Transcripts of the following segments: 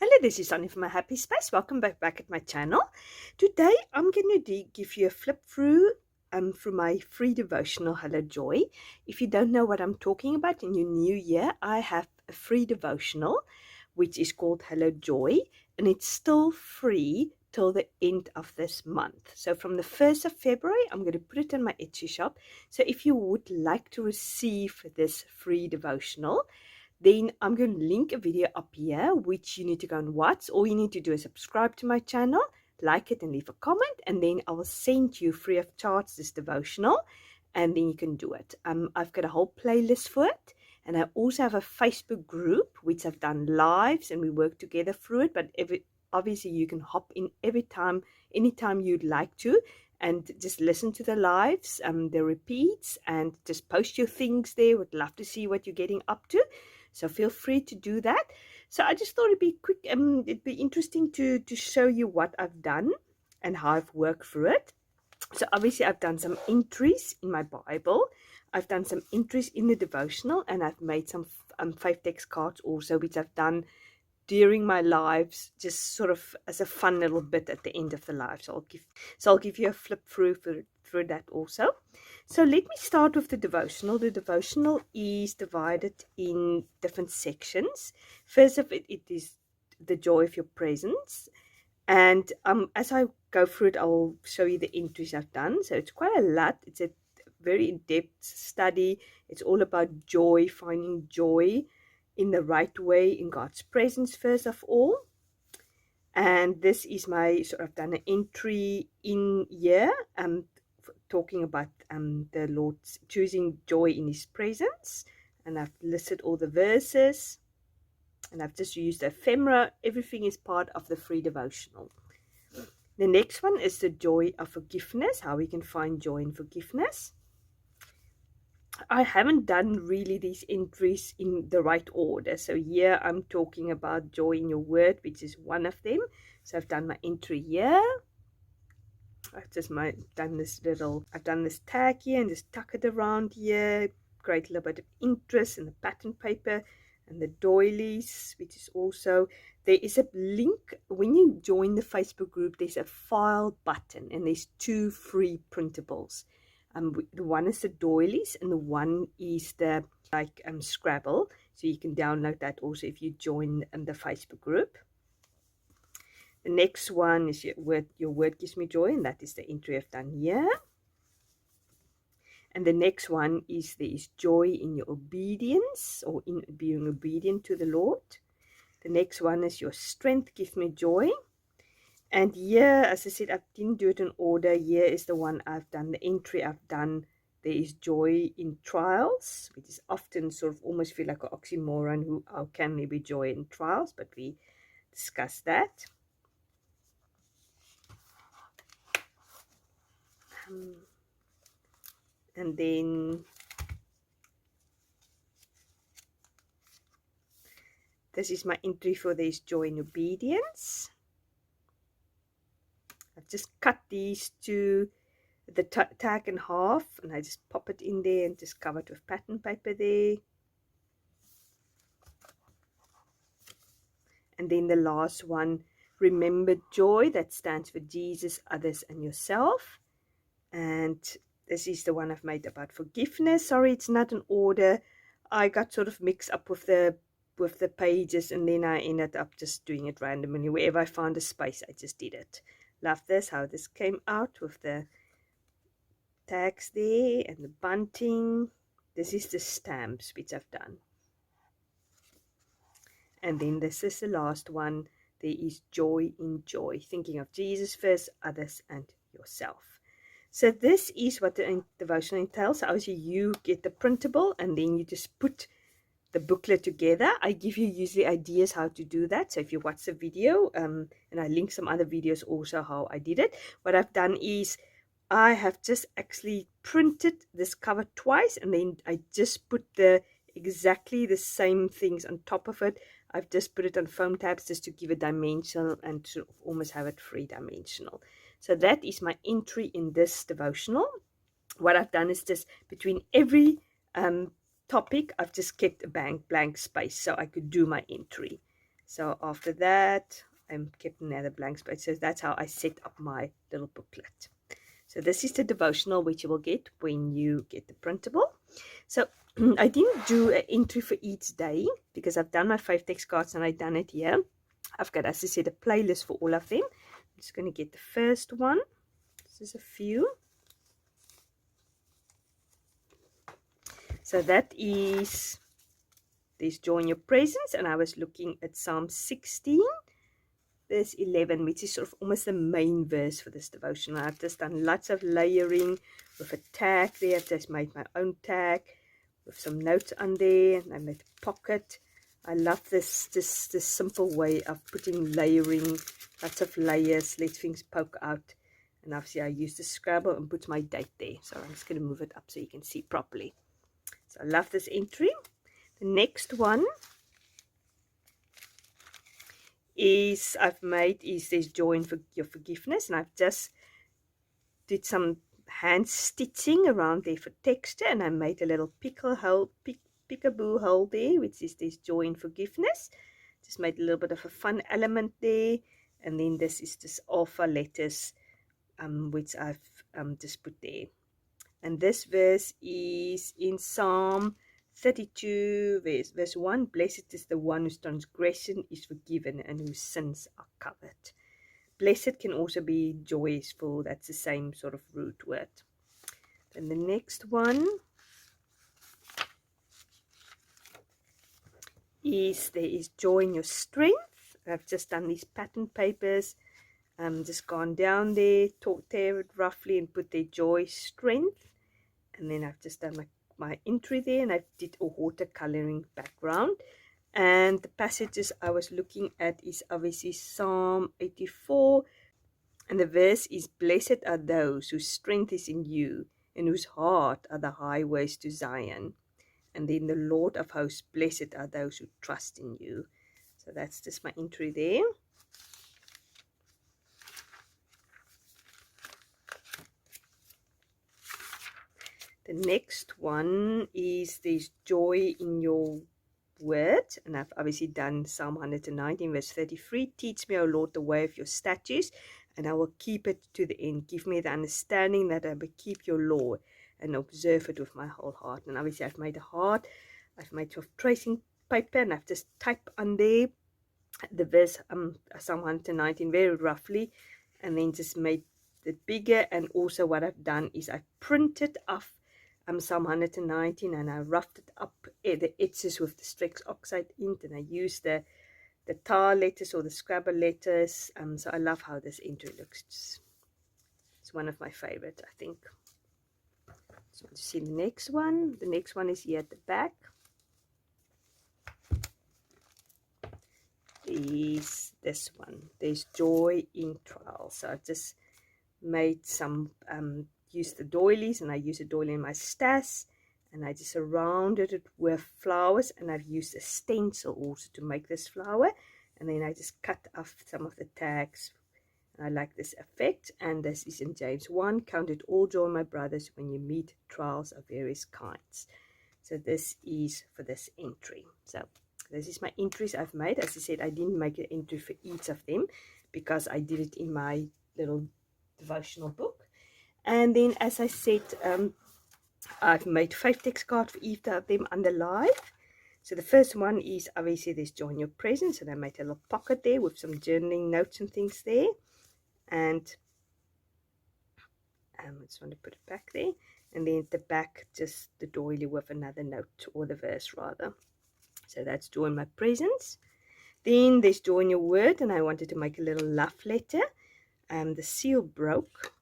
Hello, this is Sonja from My Happy Space. Welcome back at my channel. Today I'm going to give you a flip through from my free devotional Hellojoy. If you don't know what I'm talking about in your new year, I have a free devotional which is called Hellojoy, and it's still free till the end of this month. So from the 1st of February, I'm going to put it in my Etsy shop. So if you would like to receive this free devotional, then I'm going to link a video up here which you need to go and watch. All you need to do is subscribe to my channel, like it, and leave a comment, and then I will send you free of charge this devotional, and then you can do it. I've got a whole playlist for it, and I also have a Facebook group which I've done lives and we work together through it. But obviously you can hop in anytime you'd like to, and just listen to the lives, the repeats, and just post your things there. Would love to see what you're getting up to. So feel free to do that. So I just thought it'd be quick, it'd be interesting to show you what I've done and how I've worked through it. So obviously I've done some entries in my Bible. I've done some entries in the devotional, and I've made some 5 text cards also, which I've done during my lives, just sort of as a fun little bit at the end of the live. So I'll give you a flip through that also. So let me start with the devotional. The devotional is divided in different sections. First of it is the joy of your presence. And as I go through it, I'll show you the entries I've done. So it's quite a lot. It's a very in-depth study. It's all about joy, finding joy in the right way in God's presence first of all. And this is my I've done an entry in here talking about the Lord choosing joy in his presence, and I've listed all the verses, and I've just used the ephemera. Everything is part of the free devotional. The next one is the joy of forgiveness, how we can find joy in forgiveness. I haven't done really these entries in the right order. So here I'm talking about joy in your word, which is one of them. So I've done my entry here. I've done this tag here and just tuck it around here. Create a little bit of interest in the pattern paper and the doilies, which is also, there is a link when you join the Facebook group. There's a file button, and there's 2 free printables. The one is the doilies, and the one is the Scrabble. So you can download that also if you join the Facebook group. The next one is your word gives me joy, and that is the entry I've done here. And the next one is there is joy in your obedience, or in being obedient to the Lord. The next one is your strength gives me joy. And here, as I said, I didn't do it in order. Here is the one I've done, the entry I've done. There is joy in trials, which is often sort of almost feel like an oxymoron. How can there be joy in trials? But we discussed that. And then this is my entry for this joy in obedience. I've just cut these to the tag in half, and I just pop it in there and just cover it with pattern paper there. And then the last one, remember joy, that stands for Jesus, others, and yourself. And this is the one I've made about forgiveness. Sorry, it's not in order. I got sort of mixed up with the pages, and then I ended up just doing it randomly. Wherever I found a space, I just did it. Love this, how this came out with the tags there and the bunting. This is the stamps which I've done. And then this is the last one. There is joy in joy, thinking of Jesus first, others, and yourself. So this is what the devotional entails. So obviously you get the printable, and then you just put the booklet together. I give you usually ideas how to do that. So if you watch the video, and I link some other videos also how I did it. What I've done is I have just actually printed this cover twice, and then I just put exactly the same things on top of it. I've just put it on foam tabs just to give it dimensional and to almost have it 3-dimensional. So that is my entry in this devotional. What I've done is just between every topic, I've just kept a blank space so I could do my entry. So after that, I kept another blank space. So that's how I set up my little booklet. So this is the devotional which you will get when you get the printable. So I didn't do an entry for each day because I've done my 5 text cards and I've done it here. I've got, as I said, a playlist for all of them. I'm just going to get the first one. This is a few. So that is, there's joy in your presence, and I was looking at Psalm 16, verse 11, which is sort of almost the main verse for this devotion. I've just done lots of layering with a tag there. I've just made my own tag with some notes on there, and I made a pocket. I love this simple way of putting layering, lots of layers, let things poke out. And obviously I use the Scrabble and put my date there. So I'm just going to move it up so you can see properly. So I love this entry. The next one is there's joy in your forgiveness, and I've just did some hand stitching around there for texture, and I made a little peekaboo hole there, which is there's joy in forgiveness. Just made a little bit of a fun element there, and then this is just alpha letters, which I've just put there. And this verse is in Psalm 32, verse 1. Blessed is the one whose transgression is forgiven and whose sins are covered. Blessed can also be joyful. That's the same sort of root word. Then the next one is there is joy in your strength. I've just done these pattern papers. Just gone down there, tear it roughly and put their joy, strength. And then I've just done my entry there, and I did a watercoloring background. And the passages I was looking at is obviously Psalm 84. And the verse is, blessed are those whose strength is in you, and whose heart are the highways to Zion. And then the Lord of hosts, blessed are those who trust in you. So that's just my entry there. The next one is there's joy in your word, and I've obviously done Psalm 119 verse 33. Teach me, O Lord, the way of your statutes, and I will keep it to the end. Give me the understanding that I will keep your law and observe it with my whole heart. And obviously I've made a heart, I've made of tracing paper, and I've just typed on there the verse Psalm 119 very roughly, and then just made it bigger. And also what I've done is I printed off Psalm 119, and I roughed it up, the edges with the Strex Oxide ink, and I used the tar letters or the Scrabble letters. So I love how this entry looks. It's one of my favorite, I think. So to see the next one. The next one is here at the back. Is this one. There's joy in trials. So I just made some used the doilies, and I used a doily in my stash, and I just surrounded it with flowers, and I've used a stencil also to make this flower, and then I just cut off some of the tags. And I like this effect. And this is in James 1, count it all joy, my brothers, when you meet trials of various kinds. So this is for this entry. So this is my entries I've made. As I said, I didn't make an entry for each of them because I did it in my little devotional book. And then, as I said, I've made 5 text cards for each of them under live. So the first one is obviously there's joy in your presence, and I made a little pocket there with some journaling notes and things there. And I just want to put it back there. And then at the back, just the doily with another note, or the verse rather. So that's joy in my presence. Then there's joy in your word, and I wanted to make a little love letter. The seal broke,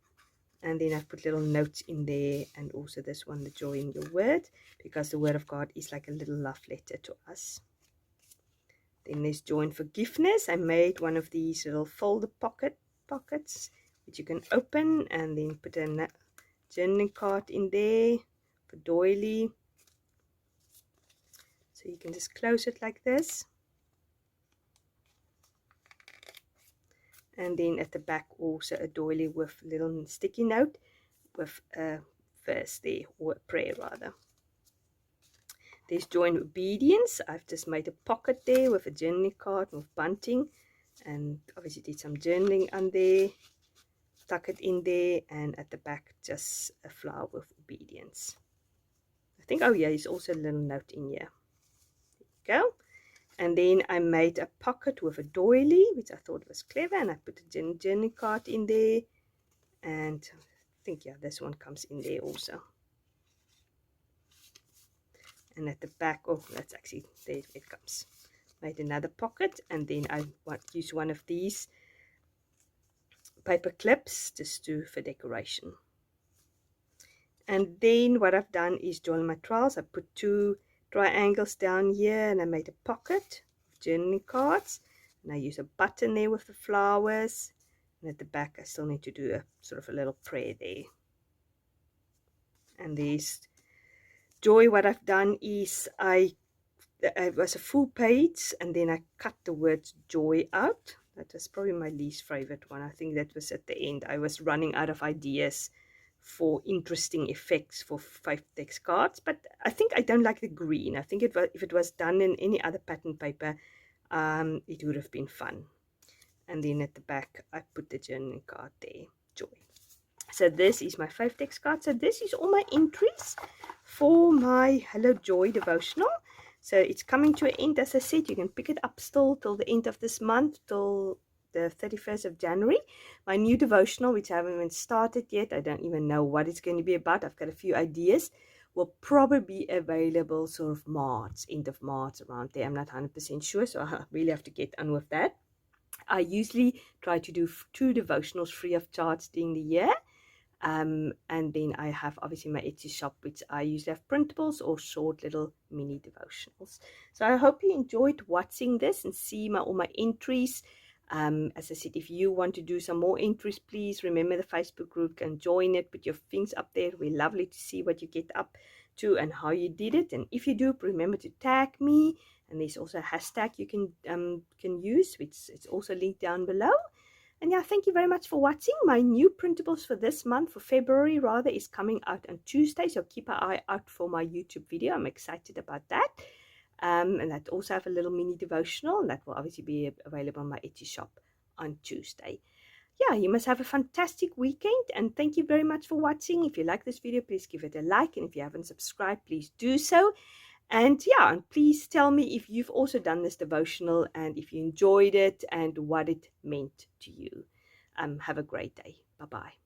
and then I've put little notes in there, and also this one, the joy in your word, because the word of God is like a little love letter to us. Then there's joy in forgiveness. I made one of these little folder pockets which you can open, and then put a journaling card in there for doily. So you can just close it like this. And then at the back also a doily with a little sticky note with a verse there, or a prayer rather. There's Joy and Obedience. I've just made a pocket there with a journaling card with bunting, and obviously did some journaling on there. Tuck it in there, and at the back just a flower with obedience. I think, oh yeah, there's also a little note in here. There you go. And then I made a pocket with a doily, which I thought was clever, and I put a journaling card in there, and I think, yeah, this one comes in there also. And at the back, oh, that's actually, there it comes. Made another pocket, and then I use one of these paper clips just for decoration. And then what I've done is join my trials. I put 2 triangles down here, and I made a pocket of journaling cards, and I use a button there with the flowers, and at the back I still need to do a sort of a little prayer there. And there's Joy. What I've done is it was a full page, and then I cut the words joy out. That was probably my least favorite one. I think that was at the end. I was running out of ideas for interesting effects for 5 text cards, but I think I don't like the green. I think if it was done in any other pattern paper, it would have been fun. And then at the back I put the journaling card there, Joy. So this is my 5 text card. So this is all my entries for my Hello Joy devotional. So it's coming to an end. As I said, you can pick it up still till the end of this month, till the 31st of January. My new devotional, which I haven't even started yet, I don't even know what it's going to be about. I've got a few ideas. Will probably be available sort of March, end of March, around there. I'm not 100% sure, so I really have to get on with that. I usually try to do 2 devotionals free of charge during the year. And then I have obviously my Etsy shop, which I usually have printables or short little mini devotionals. So I hope you enjoyed watching this and see all my entries. As I said, if you want to do some more entries, please remember the Facebook group and join it. Put your things up there. We're lovely to see what you get up to and how you did it. And if you do, remember to tag me. And there's also a hashtag you can use, which is also linked down below. And yeah, thank you very much for watching. My new printables for this month, for February rather, is coming out on Tuesday. So keep an eye out for my YouTube video. I'm excited about that. And that also have a little mini devotional, and that will obviously be available on my Etsy shop on Tuesday. Yeah, you must have a fantastic weekend, and thank you very much for watching. If you like this video, please give it a like, and if you haven't subscribed, please do so. And yeah, and please tell me if you've also done this devotional and if you enjoyed it and what it meant to you. Have a great day. Bye-bye.